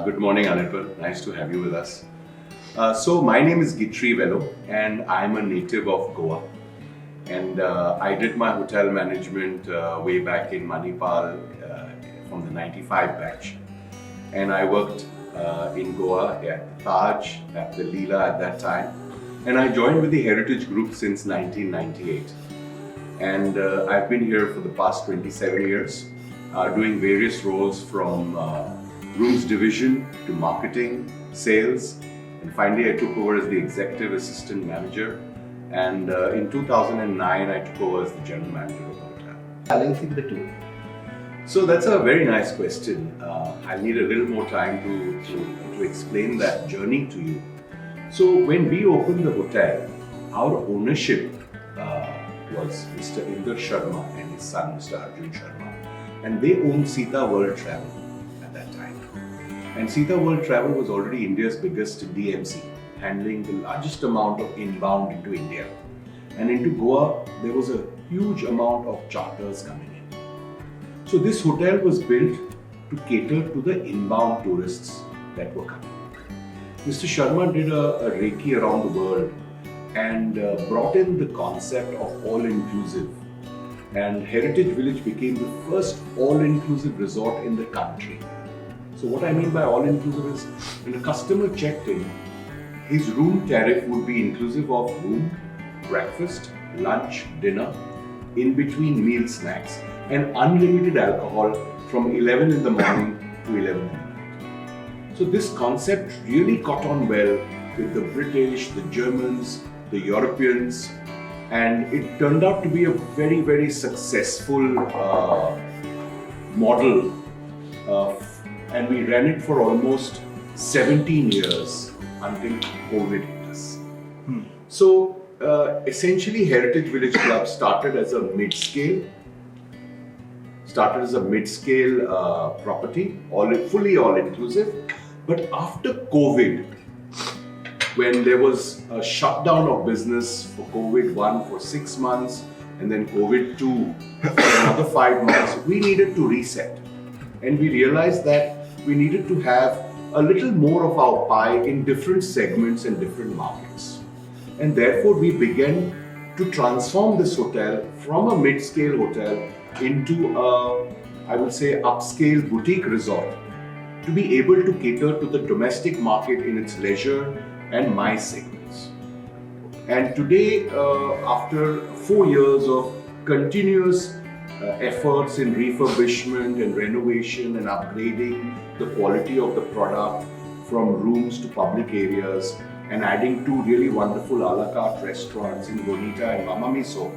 Good morning, Anirban. Nice to have you with us. So my name is Guitry Velho and I'm a native of Goa. And I did my hotel management way back in Manipal from the 95 batch. And I worked in Goa at the Taj, at the Leela at that time. And I joined with the Heritage Group since 1998. And I've been here for the past 27 years, doing various roles from rooms division to marketing, sales, and finally I took over as the executive assistant manager. And in 2009, I took over as the general manager of the hotel. Balancing the two. So that's a very nice question. I'll need a little more time to explain that journey to you. So when we opened the hotel, our ownership was Mr. Inder Sharma and his son, Mr. Arjun Sharma. And they owned Sita World Travel at that time. And Sita World Travel was already India's biggest DMC, handling the largest amount of inbound into India. And into Goa, there was a huge amount of charters coming in. So this hotel was built to cater to the inbound tourists that were coming. Mr. Sharma did a Reiki around the world and brought in the concept of all-inclusive. And Heritage Village became the first all-inclusive resort in the country. So what I mean by all-inclusive is, when a customer checked in, his room tariff would be inclusive of room, breakfast, lunch, dinner, in between meal snacks, and unlimited alcohol from 11 in the morning to 11 in the night. So this concept really caught on well with the British, the Germans, the Europeans, and it turned out to be a very, very successful model. And we ran it for almost 17 years until COVID hit us. So essentially Heritage Village Club started as a mid-scale property, fully all-inclusive. But after COVID, when there was a shutdown of business for COVID-1 for 6 months and then COVID-2 for another 5 months, we needed to reset. And we realized that we needed to have a little more of our pie in different segments and different markets. And therefore we began to transform this hotel from a mid-scale hotel into a, I would say, upscale boutique resort to be able to cater to the domestic market in its leisure and MICE segments. And today, after 4 years of continuous efforts in refurbishment and renovation and upgrading the quality of the product from rooms to public areas and adding 2 really wonderful a la carte restaurants in Bonita and Mama Miso,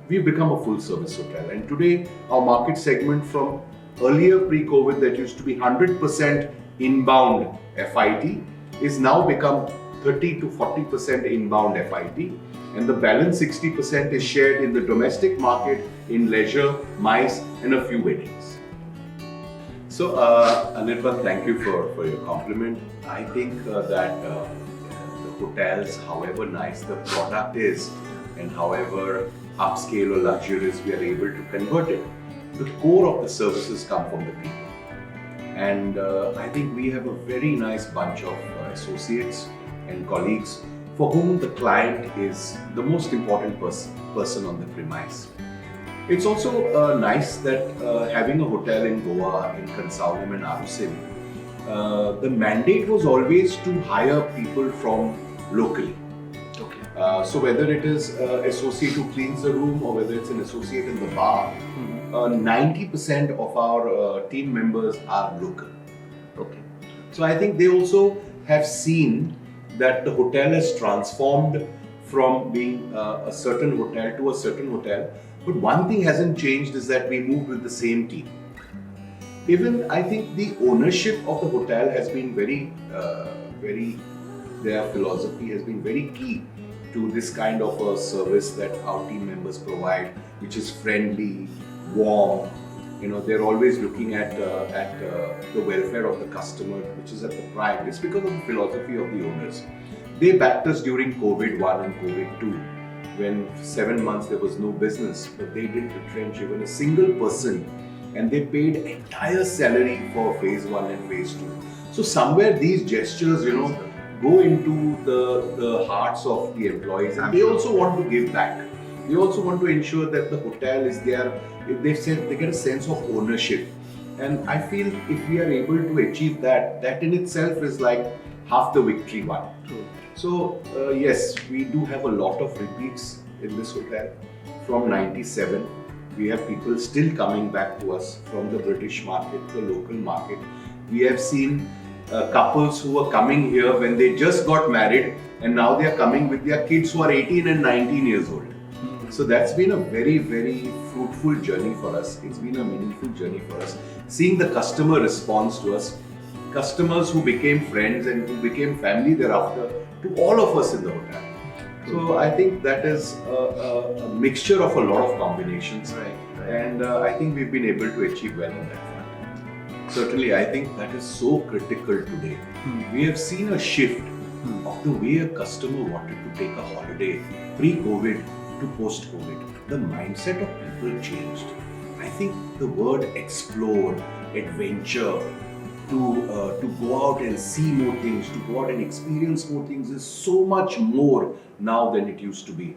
we've become a full service hotel. And today our market segment from earlier pre-COVID that used to be 100% inbound FIT is now become 30 to 40% inbound FIT, and the balance 60% is shared in the domestic market in leisure, MICE, and a few weddings. So, Anirban, thank you for your compliment. I think that the hotels, however nice the product is, and however upscale or luxurious we are able to convert it, the core of the services come from the people. And I think we have a very nice bunch of associates and colleagues for whom the client is the most important person on the premise. It's also nice that having a hotel in Goa, in Kansaulim and Arusin, the mandate was always to hire people from locally. Okay. So whether it is associate who cleans the room or whether it's an associate in the bar, 90% of our team members are local. Okay. So I think they also have seen that the hotel has transformed from being a certain hotel to a certain hotel. But one thing hasn't changed is that we moved with the same team. Even I think the ownership of the hotel has been their philosophy has been very key to this kind of a service that our team members provide, which is friendly, warm. You know, they're always looking at the welfare of the customer, which is at the prime. It's because of the philosophy of the owners. They backed us during COVID-1 and COVID-2, when 7 months there was no business, but they didn't retrench even a single person, and they paid entire salary for phase 1 and phase 2. So somewhere these gestures, go into the hearts of the employees, and they also want to give back. They also want to ensure that the hotel is there. They said they get a sense of ownership, and I feel if we are able to achieve that, that in itself is like half the victory won. True. So yes, we do have a lot of repeats in this hotel from '97. We have people still coming back to us from the British market, the local market. We have seen couples who were coming here when they just got married, and now they are coming with their kids who are 18 and 19 years old. So that's been a very, very fruitful journey for us. It's been a meaningful journey for us. Seeing the customer response to us, customers who became friends and who became family thereafter to all of us in the hotel. So I think that is a mixture of a lot of combinations. Right. And I think we've been able to achieve well on that front. Certainly, I think that is so critical today. We have seen a shift of the way a customer wanted to take a holiday pre-COVID to post-COVID. The mindset of people changed. I think the word explore, adventure, to go out and see more things, to go out and experience more things is so much more now than it used to be.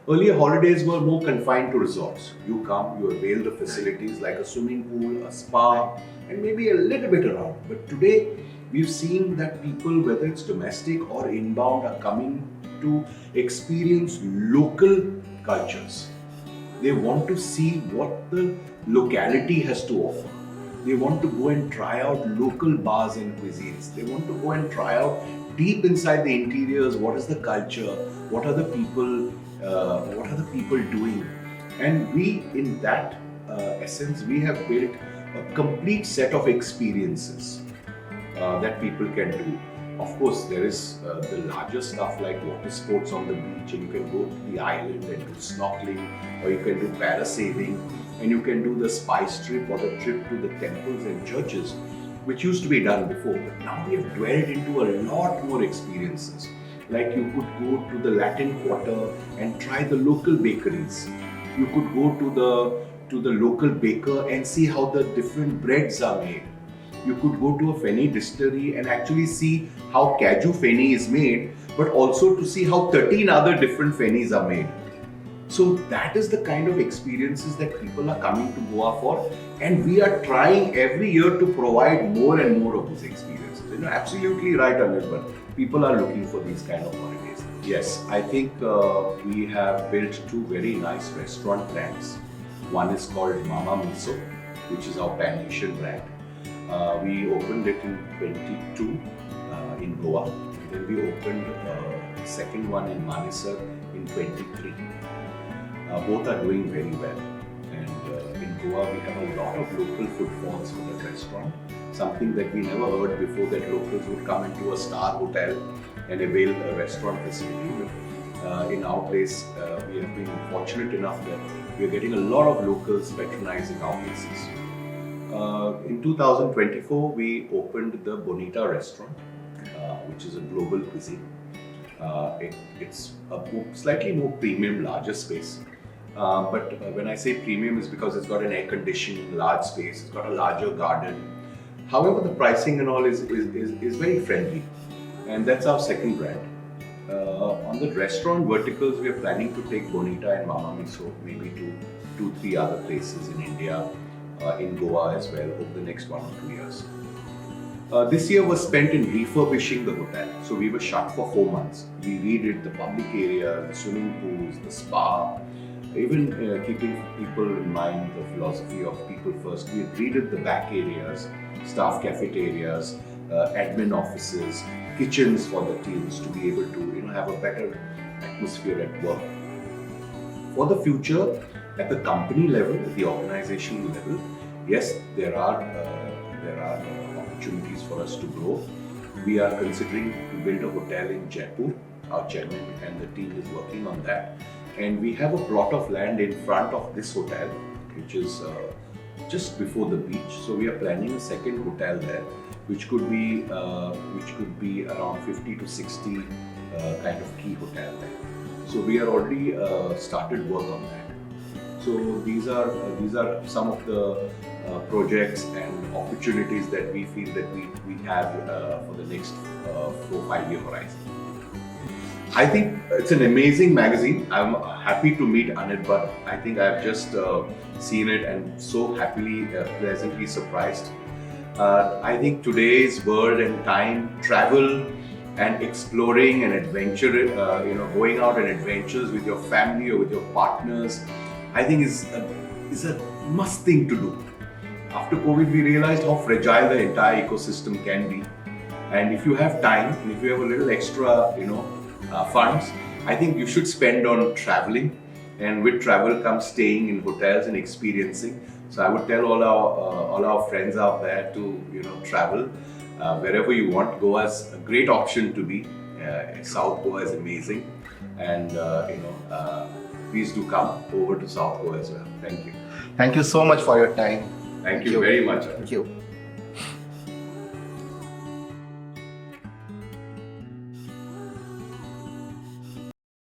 Earlier holidays were more confined to resorts. You come, you avail the facilities like a swimming pool, a spa, and maybe a little bit around. But today, we've seen that people, whether it's domestic or inbound, are coming to experience local cultures. They want to see what the locality has to offer. They want to go and try out local bars and cuisines. They want to go and try out deep inside the interiors, what is the culture, what are the people doing. And we, in that essence, we have built a complete set of experiences that people can do. Of course, there is the larger stuff like water sports on the beach, and you can go to the island and do snorkeling, or you can do parasailing, and you can do the spice trip or the trip to the temples and churches, which used to be done before. But now we have dwelled into a lot more experiences. Like you could go to the Latin Quarter and try the local bakeries. You could go to the local baker and see how the different breads are made. You could go to a Feni distillery and actually see how Caju Feni is made, but also to see how 13 other different Fenis are made. So that is the kind of experiences that people are coming to Goa for, and we are trying every year to provide more and more of these experiences. Absolutely right, Anirban. People are looking for these kind of holidays. Yes, I think we have built two very nice restaurant brands. One is called Mama Miso, which is our pan-Asian brand. We opened it in 22 in Goa. Then we opened the second one in Manesar in 23. Both are doing very well. And in Goa, we have a lot of local footfalls for the restaurant. Something that we never heard before, that locals would come into a star hotel and avail a restaurant facility. But in our place, we have been fortunate enough that we are getting a lot of locals patronizing our places. In 2024, we opened the Bonita restaurant, which is a global cuisine. It's a slightly more premium, larger space. But when I say premium, it's because it's got an air conditioning, large space, it's got a larger garden. However, the pricing and all is very friendly. And that's our second brand. On the restaurant verticals, we are planning to take Bonita and Mama Miso maybe to 2-3 other places in India, in Goa as well, over the next 1 or 2 years. This year was spent in refurbishing the hotel. So we were shut for 4 months. We redid the public area, the swimming pools, the spa, even keeping people in mind the philosophy of people first. We redid the back areas, staff cafeterias, admin offices, kitchens for the teams to be able to have a better atmosphere at work. For the future, at the company level, at the organizational level, yes, there are opportunities for us to grow. We are considering to build a hotel in Jaipur. Our chairman and the team is working on that. And we have a plot of land in front of this hotel, which is just before the beach. So we are planning a second hotel there, which could be around 50 to 60 kind of key hotel there. So we are already started work on that. So these are some of the projects and opportunities that we feel that we have for the next 4-5 year horizon. I think it's an amazing magazine. I'm happy to meet Anirban. I think I've just seen it and so happily, pleasantly surprised. I think today's world and time, travel and exploring and adventure, going out and adventures with your family or with your partners, I think is a must thing to do. After COVID, we realized how fragile the entire ecosystem can be. And if you have time and if you have a little extra, funds, I think you should spend on traveling. And with travel comes staying in hotels and experiencing. So I would tell all our friends out there to travel wherever you want. Goa is a great option to be. South Goa is amazing, and please do come over to South Goa as well. Thank you. Thank you so much for your time. Thank you very much. Thank you.